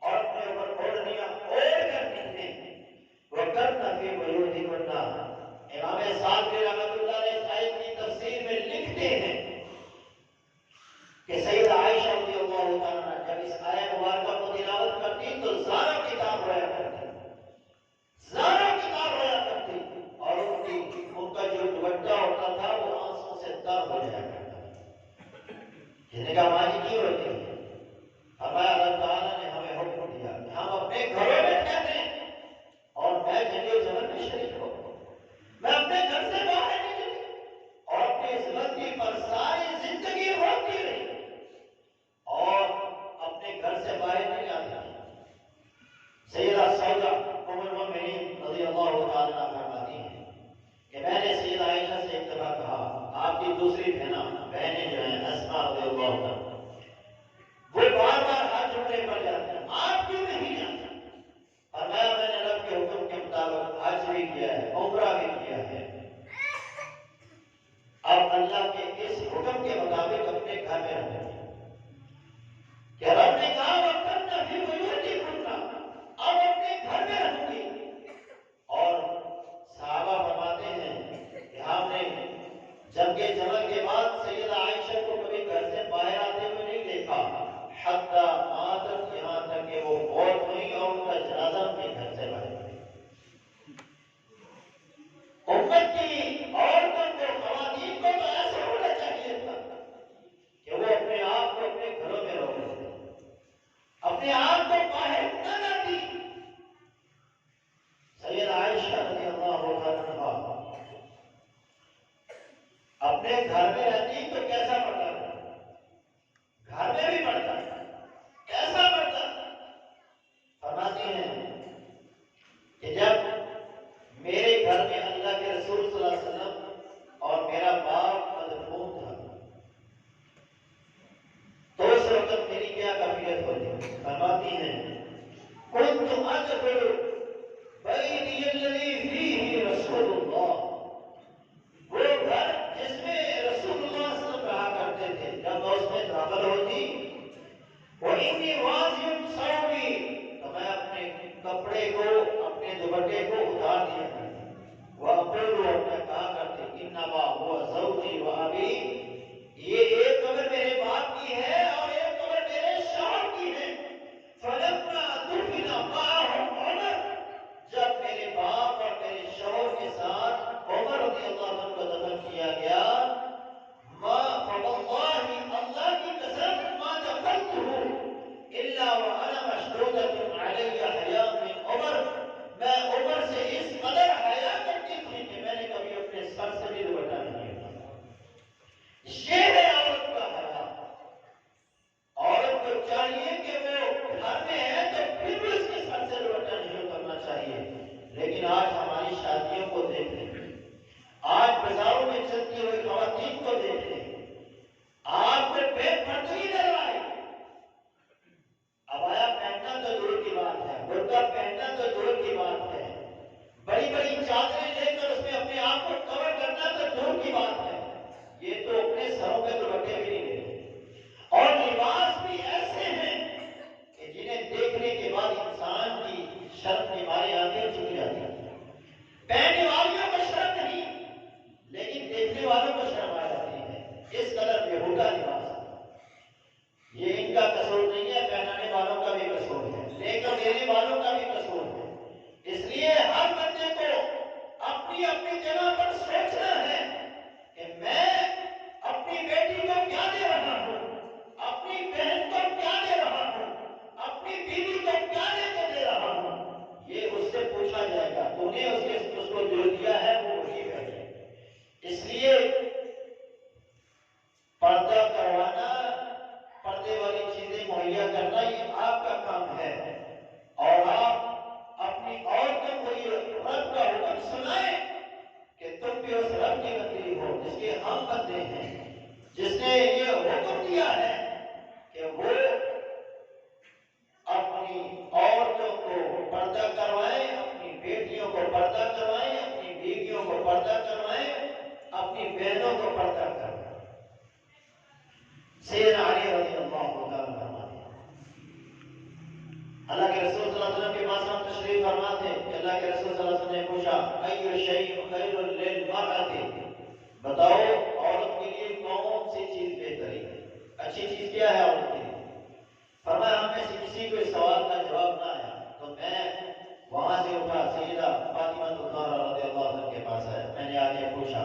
اور اپنے اوپر اوڑھنیاں اوڑھ کر نکلیں۔ وَقَرْنَ فِي بُيُوتِكُنَّ، امام صادق رحمۃ اللہ علیہ اس آیت کی تفسیر میں لکھتے ہیں کہ سیدہ عائشہ رضی اللہ تعالیٰ عنہ جب اس آیت مبارکہ کو تلاوت کرتی تو زارا کتاب رویا کرتی، زارا کتاب رویا کرتی، اور ان کا جو دوپٹہ ہوتا تھا وہ آنسوں سے تر ہو جایا کرتا تھا۔ جس نے کہا ماں کیوں روتی ہے؟ فرمایا اللہ تعالیٰ نے ہمیں حکم دیا کہ ہم اپنے گھروں میں ٹھہریں اور میں جنگِ زمن میں شریک ہوں، میں اپنے گھر سے باہر نکلی اور اپنی اس غلطی پر ساری زندگی روتی رہی اور اپنے گھر سے باہر نہیں آتی۔ سیدہ سودا ام المؤمنین رضی اللہ تعالیٰ عنہ فرماتی ہیں کہ میں نے سیدہ عائشہ سے ایک دفعہ کہا، آپ کی دوسری بہنیں جو ہیں اسماء رضی اللہ عنہ، وسلم کے بعد سیدہ عائشہ کو کبھی گھر سے باہر آتے ہوئے نہیں دیکھا، حتی ماتت، یہاں تک کہ وہ فوت ہوئی اور ان کا جنازہ اپنے گھر سے باہر گیا۔ امت کی عورتوں کو، خواتین کو تو ایسا ہونا چاہیے تھا کہ وہ اپنے آپ کو اپنے گھروں میں روک لیتے، اپنے آپ کو باہر نہ لاتی۔ سیدہ عائشہ رضی اللہ عنہا اپنے گھر میں رہتی تو کیسا پڑتا تھا، گھر میں بھی پڑتا کیسا پڑتا، فرماتی ہیں کہ جب میرے گھر میں اللہ کے رسول صلی اللہ علیہ وسلم اور میرا باپ مدفون تھا تو اس وقت میری کیا کیفیت ہوتی، فرماتی ہیں كنت ادخل بیتی الذی فیہ رسول اللہ، وہ گھر جس میں رسول اللہ صلی اللہ علیہ وسلم رہا کرتے تھے، جب میں اس میں داخل ہوتی وَإِنِّي وَاضِعٌ ثَوْبِي، تو میں اپنے کپڑے کو، اپنے دوپٹے کو اتار دیا کرتی، وَأَقُولُ، اور میں کہا کرتی إِنَّمَا هُوَ زَوْجِي وَأَبِي، یہ ایک قبر میرے باپ کی ہے اور ایک قبر میرے شوہر کی ہے۔ فَلَمَّا دُفِنَ مَعَهُ عُمَرُ، جب میرے باپ اور میرے شوہر کے ساتھ عمر رضی اللہ عنہ کو دفن کیا گیا، فواللہ، اللہ کی قسم، ما دخلته الا وانا مشدودۃ علی حیاء من عمر، میں عمر سے اس قدر حیا کرتی تھی کہ میں نے کبھی اپنے سر سے بھی دوپٹہ نہیں اٹھایا۔ یہ ہے عورت کا حیا۔ عورت کو چاہیے کہ وہ گھر میں ہے تو پھر بھی اس کے سر سے دوپٹہ نہیں اترنا چاہیے، لیکن آج ہماری شادیوں کو دیکھ لیں، آج بازاروں میں چلتی ہوئی خواتین کو دیکھ لیں، آپ کو بے پردگی نظر آئے، عبایا پہننا تو دور کی بات ہے، برقع پہننا تو دور کی بات ہے، بڑی بڑی چادریں لے کر اس میں اپنے آپ کو کور کرنا تو دور کی بات ہے، یہ تو اپنے سروں پہ دوپٹے بھی نہیں لیتے، اور لباس بھی ایسے ہیں کہ جنہیں دیکھنے کے بعد انسان کی شرم کے مارے آنکھیں جھک جاتی ہیں۔ پہننے والیوں کو شرم نہیں، لیکن دیکھنے والوں کو شرم آ جاتی ہے، اس قدر بےہودہ لباس۔ یہ ان کا قصور نہیں ہے، پہنانے والوں کا بھی قصور ہے، لے کر دینے والوں کا بھی قصور ہے۔ اس لیے ہر بندے کو اپنی اپنی جگہ پر سوچنا ہے کہ میں اپنی بیٹی کو کیا دے رہا ہوں، اپنی بہن کو کیا دے رہا ہوں، اپنی بیوی کو کیا دے کے دے رہا ہوں، یہ اس سے پوچھا جائے گا، تو نے اس کو جو دیا ہے وہ وہی ہے۔ اس لیے پردہ کروانا، پردے والی چیزیں مہیا کرنا، یہ آپ کا کام ہے، اور آپ اپنی عورتوں کو یہ رب کا حکم سنائیں کہ تم بھی اس رب کی بندی ہو جس کے ہم بندے ہیں، جس نے یہ حکم دیا ہے کہ وہ اپنی عورتوں کو پردہ کروائیں، اپنی بیٹیوں کو پردہ کروائیں، اپنی بیویوں کو پردہ کروائیں، اپنی بہنوں کو پردہ کروائیں۔ سیدنا علی رضی اللہ عنہ فرماتے ہیں، اللہ کے رسول صلی اللہ علیہ وسلم کے پاس ہم تشریف فرما تھے کہ اللہ کے رسول صلی اللہ علیہ وسلم نے پوچھا ای شیء خیر للمرأة، بتاؤ عورت کے لیے کون سی چیز بہترین ہے، اچھی چیز کیا ہے عورت کے لیے؟ فرمایا ہم میں سے کسی کو اس سوال کا جواب نہ آیا تو میں وہاں سے اٹھا سیدہ فاطمہ الزہرا رضی اللہ عنہ کے پاس آیا، میں نے آگے پوچھا،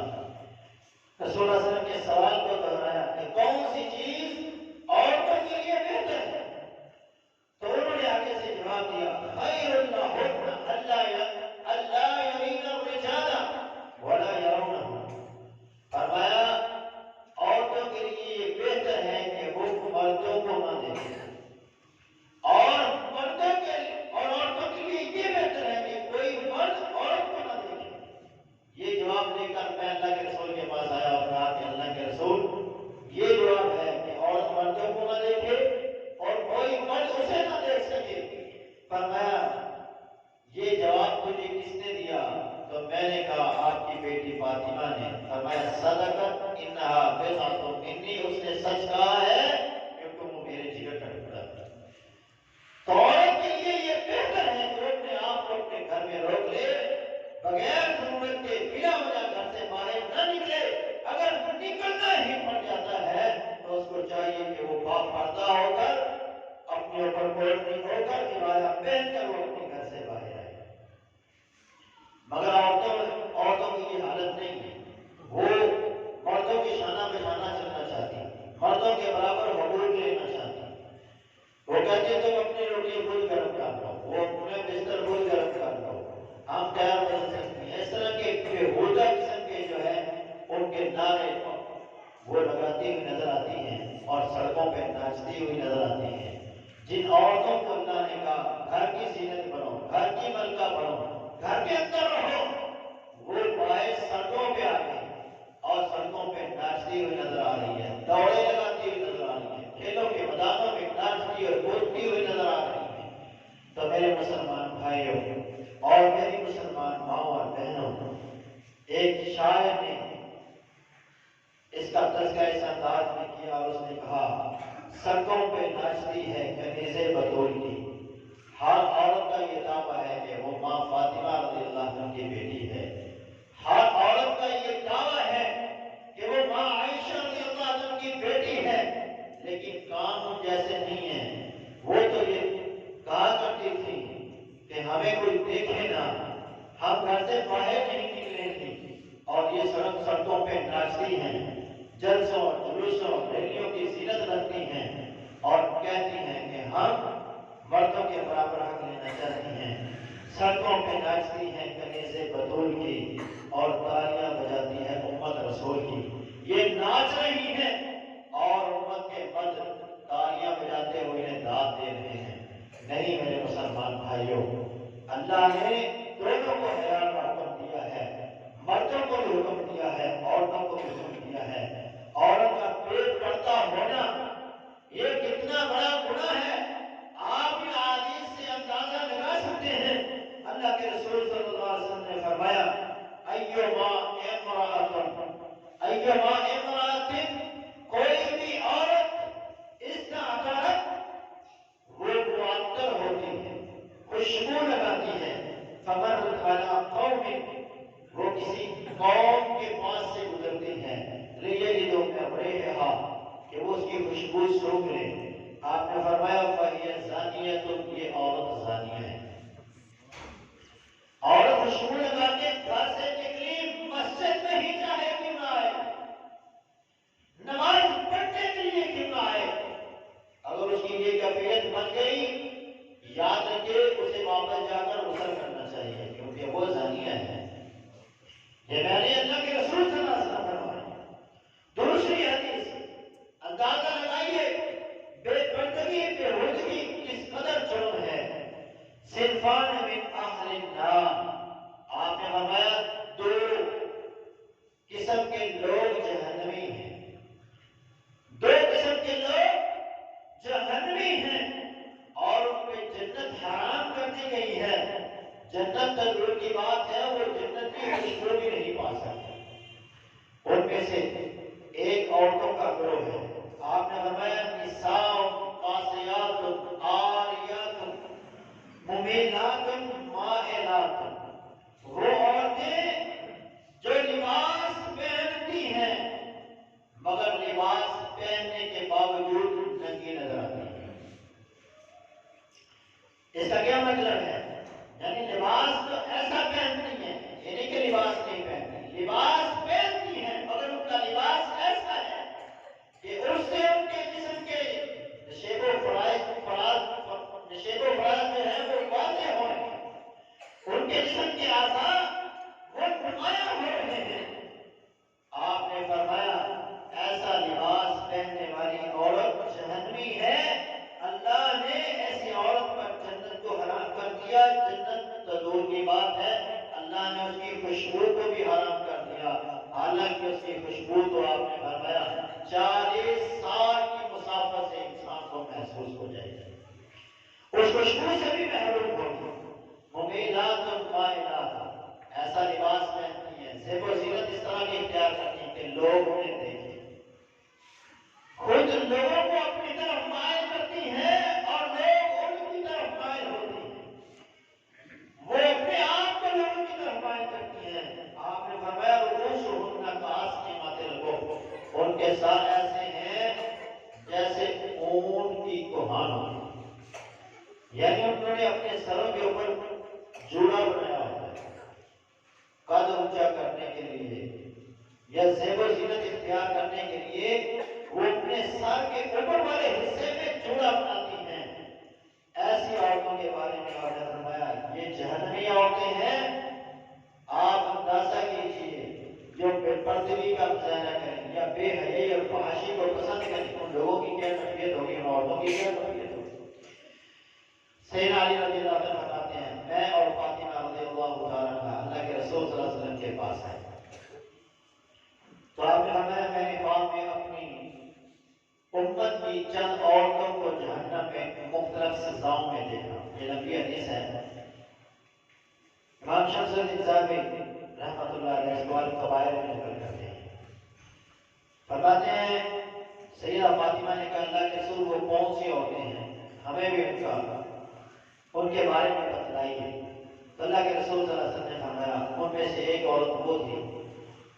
رسول اللہ علیہ وسلم کے سوال کو دہرایا کہ کون سی چیز عورتوں کے لیے بہتر ہے، تو انہوں نے آگے سے جواب دیا خیر لہن الا یرین الرجال ولا یرونہم، فرمایا عورتوں کے لیے یہ بہتر ہے کہ وہ مردوں کو نہ دیکھیں، اور عورتوں کے لیے یہ بہتر ہے کہ کوئی مرد عورت کو نہ دیکھے۔ یہ جواب دے کر میں اللہ کے رسول کے پاس آیا اور کہا کہ اللہ کے رسول، ہو کر روایا پہن کر وہ اپنے گھر سے باہر آئے. مگر عورتوں کی یہ حالت نہیں ہے. وہ مردوں کی شانہ بشانہ چلنا چاہتی، مردوں کے برابر حقوق لینا چاہتی. وہ کہتے تم اپنی روٹی خود گرم کر لو، وہ اپنے بستر خود گرم کر لو، ہم تیار بدل سکتے ہیں. اس طرح کے بےہودہ قسم کے جو ہے ان کے نعرے وہ لگاتی ہوئی نظر آتی ہیں اور سڑکوں پہ ناچتی ہوئی نظر آتی ہیں. جن عورتوں کو اللہ نے کہا گھر کی زینت بنو، گھر کی ملکہ بنو، گھر کے اندر رہو، وہ باہر سڑکوں پہ آ گئی اور سڑکوں پہ ناچتی ہوئی نظر آ رہی ہے، دوڑے لگاتی ہوئی نظر آ رہی ہے، کھیلوں کے میدانوں میں ناچتی اور کودتی ہوئی نظر آ رہی ہے. تو میرے مسلمان بھائیوں اور میری مسلمان ماؤں اور بہنوں، ایک شاعر نے اس کا تذکرہ اس انداز میں کیا اور اس نے کہا سڑکوں پہ ناچتی ہے کنیزیں بطول کی. ہر عورت کا یہ دعویٰ ہے کہ وہ ماں فاطمہ رضی اللہ عنہ کی بیٹی ہے. ہر عورت کا یہ دعویٰ ہے کہ وہ ماں عائشہ رضی اللہ عنہ کی بیٹی ہے. لیکن کام جیسے نہیں ہے. وہ تو یہ کہا کرتی تھی کہ ہمیں کوئی دیکھے نہ، ہم گھر سے باہر نہیں نکلیں گی. اور یہ سڑکوں پہ ناچتی ہیں، جلسوں جلوسوں ریلیوں کی زینت رکھتی ہیں اور کہتی ہیں کہ ہم مردوں کے برابر حق لینا چاہتی ہیں. سڑکوں پہ ناچتی ہیں کنیزیں بطول کی اور تالیاں بجاتی ہے امت رسول کی. یہ ناچ رہی ہے اور امت کے مرد تالیاں بجاتے ہوئے انہیں داد دے رہے ہیں. نہیں میرے مسلمان بھائیوں، اللہ نے دونوں کو حیا کا حکم دیا ہے، مردوں کو بھی حکم دیا ہے، عورتوں کو بھی حکم دیا ہے. عورت کا پیٹ پڑتا ہونا یہ کتنا بڑا گناہ ہے آپ ان حدیث سے اندازہ لگا سکتے ہیں. اللہ کے رسول صلی اللہ علیہ وسلم نے فرمایا ایما امرأۃ، کوئی بھی عورت اس کا عطارت وہ معطر ہوتی ہے، خوشبو لگاتی ہے، فمرت علی قوم، وہ کسی قوم کے پاس سے گزرتی ہے، لیجدوا من ریحھا، کہ وہ اس کی خوشبو سونگھ لے. آپ نے فرمایا فہی زانیۃ، یہ عورت زانیہ ہے. عورت خوشبو لگا کے گھر سے نکلی، مسجد میں ہی چاہے کیوں نہ آئے، نماز پڑھنے کے لیے کیوں نہ آئے، اگر اس کی یہ کیفیت بن گئی یاد رکھے اسے واپس جا کر غسل کرنا چاہیے، کیونکہ وہ زانیہ ہے. یہ میں نے اللہ کے رسول صلی اللہ علیہ وسلم فرمایا. دوسری حدیث، اندازہ لگائیے بے پردگی بے حجگی کس قدر جرم ہے. صنفان من اہل النار، آپ نے فرمایا دو قسم کے لوگ جہنمی ہیں. دو قسم کے لوگ جہنمی ہیں اور ان پہ جنت حرام کر دی گئی ہے. جنت تو دور کی بات ہے، وہ جنت کی خوشبو بھی نہیں پا سکتے. ان میں سے ایک عورتوں کا گروہ ہے. آپ نے فرمایا نساء قاسیات عاریات ممیلات مائلات، وہ عورتیں جو لباس پہنتی ہیں مگر لباس پہننے کے باوجود ننگی نظر آتی ہیں. اس کا کیا مطلب ہے؟ یعنی لباس تو ایسا پہنتی ہیں، یہ نہیں کہ لباس نہیں پہنتی، لباس پہنتی ہیں مگر ان کا لباس ایسا ہے کہ اس سے ان کے جسم کے نشیب و فراز جو ہے وہ واضح ہو رہے ہیں، ان کے جسم کے اعضاء وہ نمایاں ہو رہے ہیں. آپ نے فرمایا ایسا لباس پہننے والی عورت جہنمی ہے. اللہ نے ایسی عورت پر جنت کو حرام کر دیا. جنت تو دور کی بات ہے، اللہ نے اس کی خوشبو کو بھی حرام کر دیا. حالانکہ اس کی خوشبو تو آپ نے فرمایا 40 سال کی مسافت سے انسان کو محسوس ہو جائے گی، اس خوشبو سے بھی محروم ہوگی. ممیلات مائلات، ایسا لباس پہنتی ہیں، زیب و زینت اس طرح کی اختیار کرتی ہیں کہ لوگ انہیں دیکھیں، خود لوگوں کو اپنی طرف مائل کرتی ہیں اور لوگ ان کی طرف مائل ہوتی ہیں. وہ اپنے آپ کو لوگوں کی طرف مائل کرتی ہیں. آپ نے فرمایا رؤوسہن کأسنمۃ البخت، ان کے ساتھ ایسے ہیں جیسے اونٹ کی کوہان ہوتی ہے. یعنی انہوں نے اپنے سروں کے اوپر جوڑا بنایا ہوتا ہے قد اونچا کرنے کے لیے یا زیب و زینت اختیار کرنے کے لیے وہ اپنے سر کے اوپر والے حصے میں جوڑا بناتی ہیں۔ ایسی عورتوں کے بارے میں آپ نے فرمایا یہ جہنمی عورتیں ہیں۔ آپ اندازہ کیجیے جو بے پردگی کا مظاہرہ کریں یا بے حیائی اور فحاشی کو پسند کریں ان لوگوں کی کیا کیفیت ہوگی، ان عورتوں کی کیا کیفیت ہوگی۔ سیدنا علی رضی اللہ عنہ فرماتے ہیں میں اور فاطمہ رضی اللہ عنہا اللہ کے رسول صلی اللہ علیہ وسلم کے پاس آئے تو آپ نے فرمایا میں نے خواب میں اپنی امت کی چند عورتوں کو جہنم میں مختلف سزاؤں میں دیکھا۔ یہ نبی حدیث ہے۔ امام شمس الدین صاحب رحمۃ اللہ علیہ اس بار قبائل میں نقل کرتے ہیں، فرماتے ہیں سیدہ فاطمہ نے کہا اللہ کے رسول وہ کون سی عورتیں ہیں، ہمیں بھی ان کے بارے میں بتلائیے۔ تو اللہ کے رسول صلی اللہ علیہ وسلم نے فرمایا ان میں سے ایک عورت وہ تھی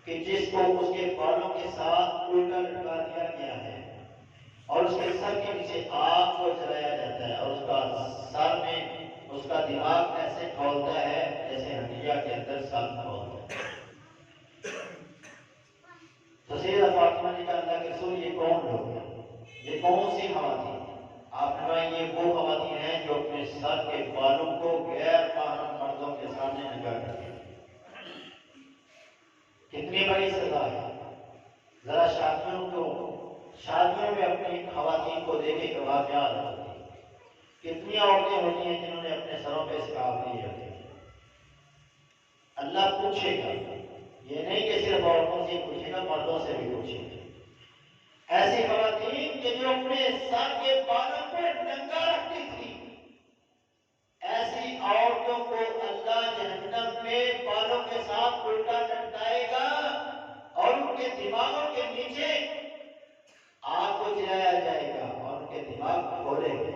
کہ جس کو اس کے بالوں کے ساتھ الٹا لٹکا دیا گیا ہے اور اس کے سر کے نیچے آگ کو جلایا جاتا ہے اور اس کا سر میں اس کا دماغ ایسے کھولتا ہے جیسے ہڈیا کے اندر سر کھولتا ہے۔ تو سیدہ فاطمہ نے کہا اللہ کے رسول یہ کون لوگ ہیں، یہ کون سی خواتین؟ آپ نے کہا یہ وہ خواتین ہیں جو اپنے سر کے بالوں کو غیر محرم مردوں کے سامنے ننگا کرتی ہیں۔ کتنی بڑی سزا ہے۔ ذرا شادیوں میں اپنی خواتین کو دیکھے کہ واقعات ہوتی ہیں، کتنی عورتیں ہوتی ہیں جنہوں نے اپنے سروں پہ اسکارف نہیں رکھے۔ اللہ پوچھے گا، یہ نہیں کہ صرف عورتوں سے پوچھے گا، مردوں سے بھی پوچھے گا۔ ایسی خواتین کہ جو اپنے سر کے بالوں پہ ننگا رکھتی تھی، ایسی عورتوں کو اللہ جہنم میں بالوں کے ساتھ الٹا لٹکائے گا اور ان کے دماغوں کے نیچے آگ کو جلایا جائے گا اور ان کے دماغ کھولے گے۔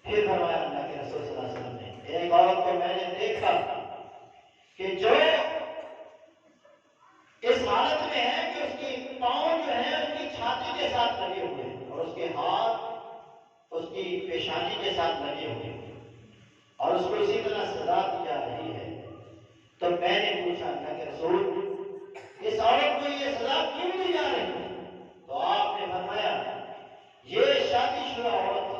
پھر فرمایا اللہ کے رسول صلی اللہ علیہ وسلم نے ایک عورت کو میں نے دیکھا کہ جو اس حالت میں ہے کہ اس کی پاؤں جو ہے اس کی چھاتی کے ساتھ لگے ہوئے ہیں اور اس کے ہاتھ اس کی پیشانی کے ساتھ لگے ہوئے ہیں اور اس کو اسی طرح سزا دی جا رہی ہے۔ تو میں نے پوچھا اللہ کے رسول اس عورت کو یہ سزا کیوں دی جا رہی ہے؟ تو آپ نے فرمایا یہ شادی شدہ عورت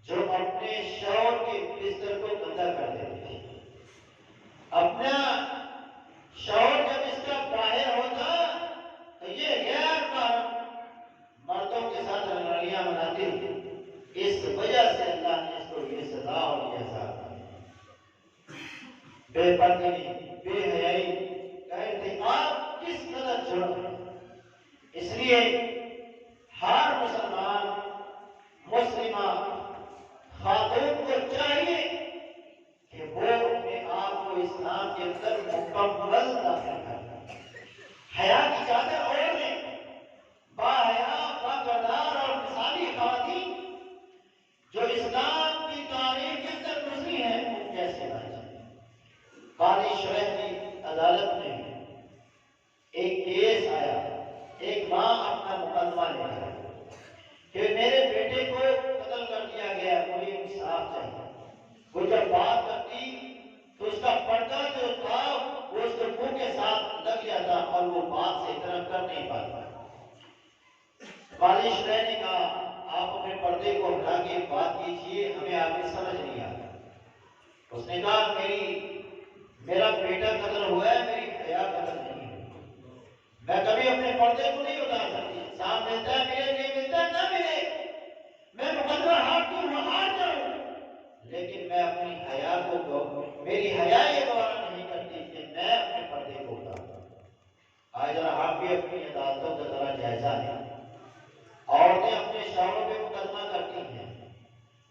جو اپنے شوہر کے بستر کو گندا کر دیتی تھی، اپنا شوہر جب اس کا باہر ہوتا تو یہ غیر مردوں کے ساتھ رنگالیاں مناتی تھی، اس وجہ سے اللہ نے اس کو یہ سزا اور یہ عذاب دیا۔ بے پردگی، بے حیائی، کہتے آپ کس قدر جرم ہے۔ اس لیے ہر مسلمان مسلمہ خاتون کو چاہیے کہ وہ اپنے آپ کو اسلام کے اندر مکمل داخل کرے، حیا کی چادر اوڑھ لیں۔ باحیا، باکردار اور مثالی خواتین جو اسلام کی تاریخ کے اندر گزری ہیں ان جیسے بن جائیں۔ قاضی شریح کی عدالت میں ایک کیس آیا، ایک ماں اپنا مقدمہ لے کر کہ میرے بیٹے کو قتل کر دیا گیا، مجھے انصاف چاہیے۔ وہ جب بات کرتی تو اس کا پردہ جو تھا وہ اس کے منہ کے ساتھ لگ جاتا اور وہ بات سے طرح کر نہیں پاتا۔ قاضی شریح نے کہا آپ اپنے پردے کو ہٹا کے بات کیجیے، ہمیں آگے سمجھ نہیں آتا۔ اس نے کہا میرا بیٹا قتل ہوا ہے، میری حیا قتل نہیں ہوئی، میں کبھی اپنے پردے کو نہیں اتار سکتی، انصاف ملتا ہے ملے، نہیں ملتا نہ ملے، میں مقدمہ ہار جاؤں، لیکن میں اپنی حیا کو میری حیا یہ گوارا نہیں کرتی کہ میں اپنے پردے کو اتاروں۔ آج ذرا آپ بھی اپنی عدالتوں کا ذرا جائزہ لیں۔ عورتیں اپنے شوہروں پہ مقدمہ کرتی ہیں،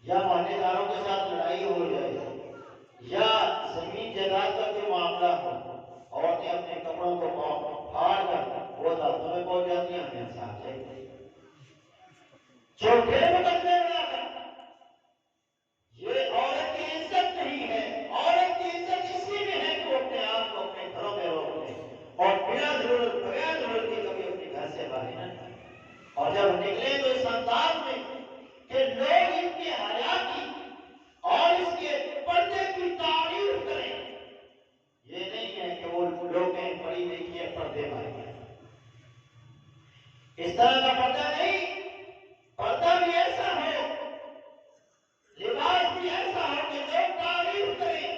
یا محلے داروں کے ساتھ لڑائی ہو جائے یا زمین جائیداد کا کوئی معاملہ ہو، عورتیں اپنے کپڑوں کو پھاڑ کر وہ عدالتوں میں پہنچ جاتی ہیں، ہمیں انصاف چاہیے۔ چھوٹے مقدمے بنا کر یہ عورت کی عزت نہیں ہے۔ عورت کی عزت اسی میں ہے کہ وہ اپنے آپ کو اپنے گھروں میں روک لے اور بنا ضرورت بغیر ضرورت کے کبھی اپنے گھر سے باہر نہ نکلے، اور جب نکلے تو اس انداز میں کہ لوگ ان کے حیا کی کی تعریف کریں. یہ نہیں ہے کہ وہ لوگیں پڑھی دیکھیے پردے ماریں. اس طرح کا پردہ نہیں. پردہ بھی ایسا ہو, لباس بھی ایسا ہو کہ لوگ تعریف کریں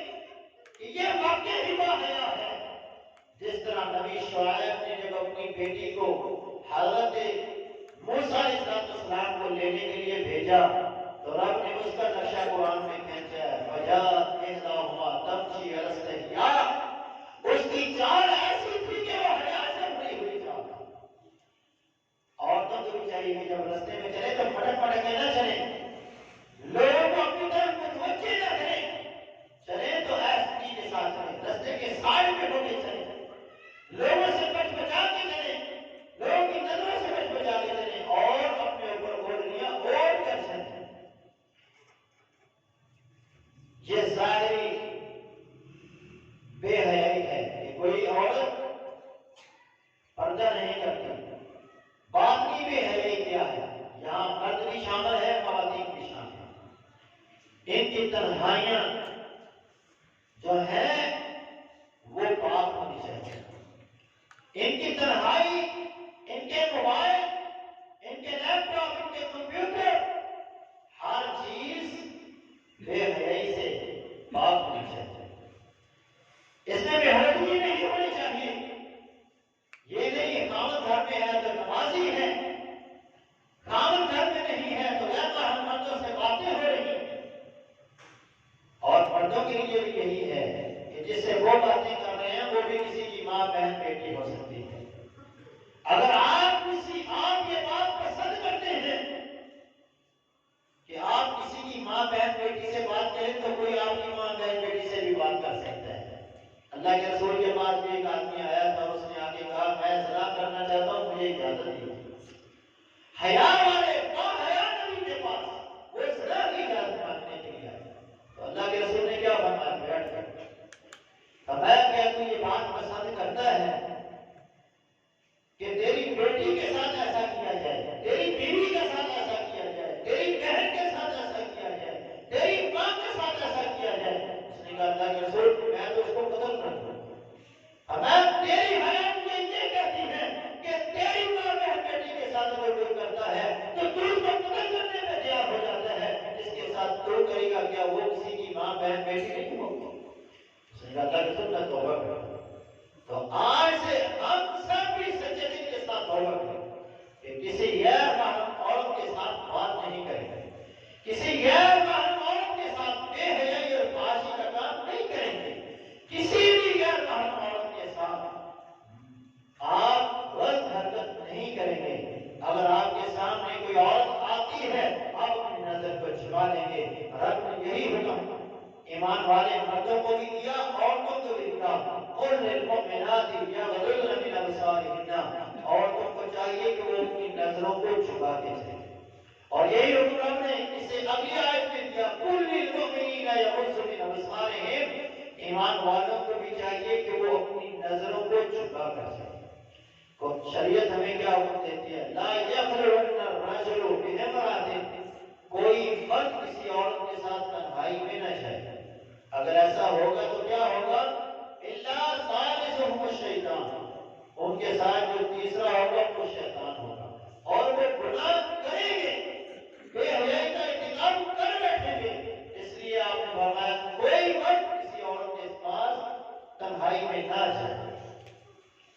کہ یہ واقعی ہبا حیا ہے. جس طرح نبی شعیب نے جب اپنی بیٹی کو حضرت موسیٰ علیہ السلام کو لینے کے لیے بھیجا تو رب نے اس کا نقشہ قرآن میں کھینچا ہے. فَجَاءَتْ إِحْدَاهُمَا تَمْشِي عَلَى اسْتَحْيَاءٍ. اس کی چال ایسی تھی کہ وہ حیا سے بھری ہوئی چال تھی. عورتوں کو بھی چاہیے کہ جب رستے میں چلے تو پٹک پٹک کے نہ چلیں, لوگوں کو اپنی طرف متوجہ نہ کریں. چلیں تو ایسٹی کے ساتھ چلیں, رستے کے سائڈ پہ ہو کے چلیں, لوگوں سے بچ بچا کے چلیں, لوگوں کی نظروں سے بچ بچا کے چلیں, اور اپنے اوپر اوڑھنیاں اوڑھ کر چلیں. یہ ظاہری بے حیائی ہے کہ کوئی عورت پردہ نہیں کرتی. باطنی بے حیائی کیا ہے؟ یہاں مرد بھی شامل ہے, خواتین بھی شامل ہے. ان کی تنہائیاں جو ہیں وہ پاک ہونی چاہیے. ان کی تنہائی, ان کے موبائل, ان کے لیپ ٹاپ, ان کے کمپیوٹر, ہر چیز بے حیائی سے پاک ہونی چاہیے. اس میں بے حیائی نہیں ہونی چاہیے. یہ نہیں خاوند گھر میں ہے تو نمازی ہے, خاوند گھر میں نہیں ہے تو غیر محرم مردوں سے باتیں ہو رہی ہیں. اور مردوں کے لیے بھی یہی ہے کہ جس سے وہ باتیں کر رہے ہیں وہ بھی کسی کی ماں بہن بیٹی ہو سکتی ہے. اگر آپ یہ بات پسند کرتے ہیں کہ آپ کسی کی ماں بہن بیٹی سے بات کریں تو کوئی آپ کی ماں بہن بیٹی سے بھی بات کر سکتا ہے. اللہ کے رسول کے پاس بھی ایک آدمی آیا تھا, اس نے آ کے کہا میں زنا کرنا چاہتا ہوں, مجھے اجازت دیجیے. حیا والے با حیا نبی کے پاس وہ زنا کی اجازت مانگنے کے لیے آیا. تو اللہ کے رسول نے کیا فرمایا؟ بیٹھ کر فرمایا کیا تو یہ بات پسند کرتا ہے کہ تیری بیٹی کے ساتھ ایسا کیا جائے, تیری بیوی کے ساتھ ایسا کیا جائے, تیری بہن کے ساتھ ایسا کیا جائے, تیری ماں کے ساتھ ایسا کیا جائے؟ اس نے کہا اللہ کے رسول میں تو اس کو قتل کر دوں. ہمیں تیری حیا مجھے یہ کہتی ہے کہ تیری ماں بہن بیٹی کے ساتھ اگر کوئی کرتا ہے تو تو اس کو قتل کرنے میں تیار ہو جاتا ہے. جس کے ساتھ تو کرے گا کیا وہ کسی کی ماں بہن بیٹی نہیں ہوگی؟ اس نے کہا اللہ کے رسول میں توبہ کرتا ہوں. تو آج سے ہم سب بھی سچے دل کے ساتھ توبہ کریں کہ کسی غیر محرم عورت کے ساتھ بات نہیں کریں گے, کسی غیر محرم عورت کے ساتھ بے حیائی اور فحاشی کا کام نہیں کریں گے, کسی بھی غیر محرم عورت کے ساتھ آپ غلط حرکت نہیں کریں گے. اگر آپ کے سامنے کوئی عورت آتی ہے آپ اپنی نظر کو چھپا لیں گے. رب نے یہی حکم ایمان والے مردوں کو بھی دیا, عورتوں کو بھی دیا. قل للمؤمنات یغضضن من ابصارهن, عورتوں کو چاہیے کہ وہ اپنی نظروں کو چھپا کے چلیں. اور یہی حکم رب نے اسے اگلی آیت میں دیا, قل للمؤمنین یغضضوا من ابصارهم, ایمان والوں کو بھی چاہیے کہ وہ اپنی نظروں کو چھپا کر چلیں. شریعت ہمیں کیا حکم دیتی ہے؟ لا یخلون الرجل بامرأة, کوئی مرد کسی عورت کے ساتھ تنہائی میں نہ جائے. اگر ایسا ہوگا تو کیا ہوگا؟ الا ثالثهم الشیطان, ان کے ساتھ جو تیسرا ہوگا وہ شیطان ہوگا, اور وہ گناہ کریں گے, بے حیائی کا ارتکاب کر بیٹھیں گے. اس لیے آپ نے فرمایا کوئی مرد کسی عورت کے پاس تنہائی میں نہ جائے.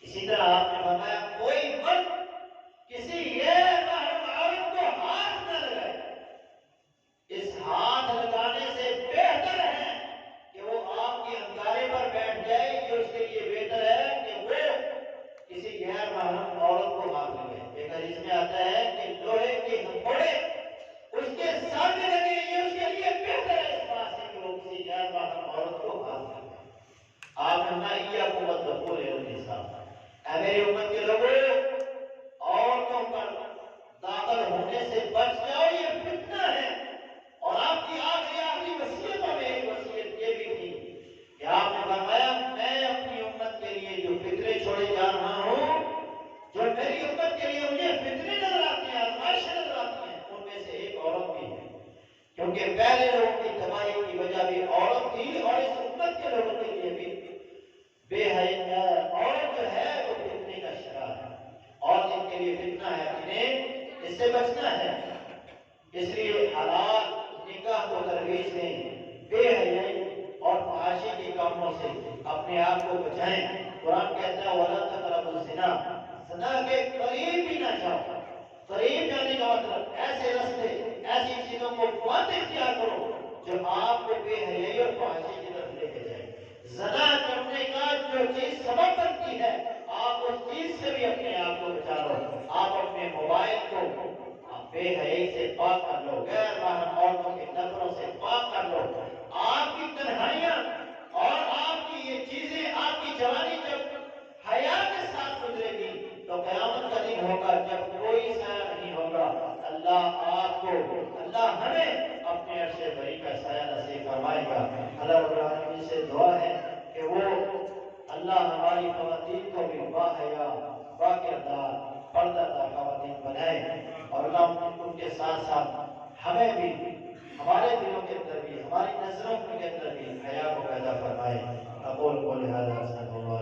اسی طرح آپ نے فرمایا کوئی مرد کسی غیر محرم عورت کو ہاتھ نہ لگائے. اس ہاتھ لگانے سے بہتر ہے کہ وہ آپ کے انگارے پر بیٹھ جائے. یہ اس کے لیے بہتر ہے کہ وہ کسی غیر محرم عورت کو ہاتھ لگائے. ایک حدیث میں آتا ہے کہ لوہے کے ہتھوڑے اس کے سامنے لگے, یہ اس کے لیے بہتر ہے اس بات سے کہ وہ کسی غیر محرم عورت کو ہاتھ لگائے. آپ نے ایاکم والدخول الی النساء, اے میری امت کے لوگوں, عورتوں پر داخل ہونے سے بچ جاؤ, یہ فتنہ ہے. اور آپ کی آخری وصیتوں میں ایک وصیت یہ بھی تھی کہ آپ نے فرمایا میں اپنی امت کے لیے جو فتنے چھوڑے جا رہا ہوں, جو میری امت کے لیے مجھے فتنے نظر آتے ہیں, آزمائشیں نظر آتی ہیں, ان میں سے ایک عورت بھی ہے. کیونکہ پہلے لوگوں کی تباہی کی وجہ بھی عورت تھی, اور اس اس سے بچنا ہے۔ اس لیے حلال نکاح کو ترویج دیں، بے حیائی اور فحاشی کے کاموں سے اپنے آپ کو بچائیں۔ قرآن کہتا ہے وَلَا تَقْرَبُوا الزِّنَا، زنا کے قریب بھی نہ جاؤ۔ قریب جانے کا مطلب ایسے رستے، ایسی چیزوں کو مت اختیار کرو جو آپ کو بے حیائی اور فحاشی کی طرف لے کے جائے۔ زنا کرنے کا جو چیز سبب بنتی ہے، آپ اس چیز سے بھی اپنے آپ کو بچا لو۔ آپ اپنے موبائل کو بے حیائی سے پاک کر لو، غیر محرم عورتوں کی نظروں سے پاک کر لو۔ آپ کی تنہائیاں اور آپ کی یہ چیزیں، آپ کی جوانی جب حیا کے ساتھ گزرے گی تو قیامت کا دن ہوگا جب کوئی سایہ نہیں ہوگا۔ اللہ ہمیں اپنے عرش بری کا سایہ نصیب فرمائے گا۔ اللہ رب العالمین سے دعا ہے کہ وہ اللہ ہماری خواتین کو بھی باحیا، باکردار، پردہ دار خواتین بنائے، اور اللہ ان کے ساتھ ساتھ ہمیں بھی، ہمارے دلوں کے اندر بھی، ہماری نظروں کے اندر بھی حیا کو پیدا فرمائے۔ اقول قولی ھذا استغفر اللہ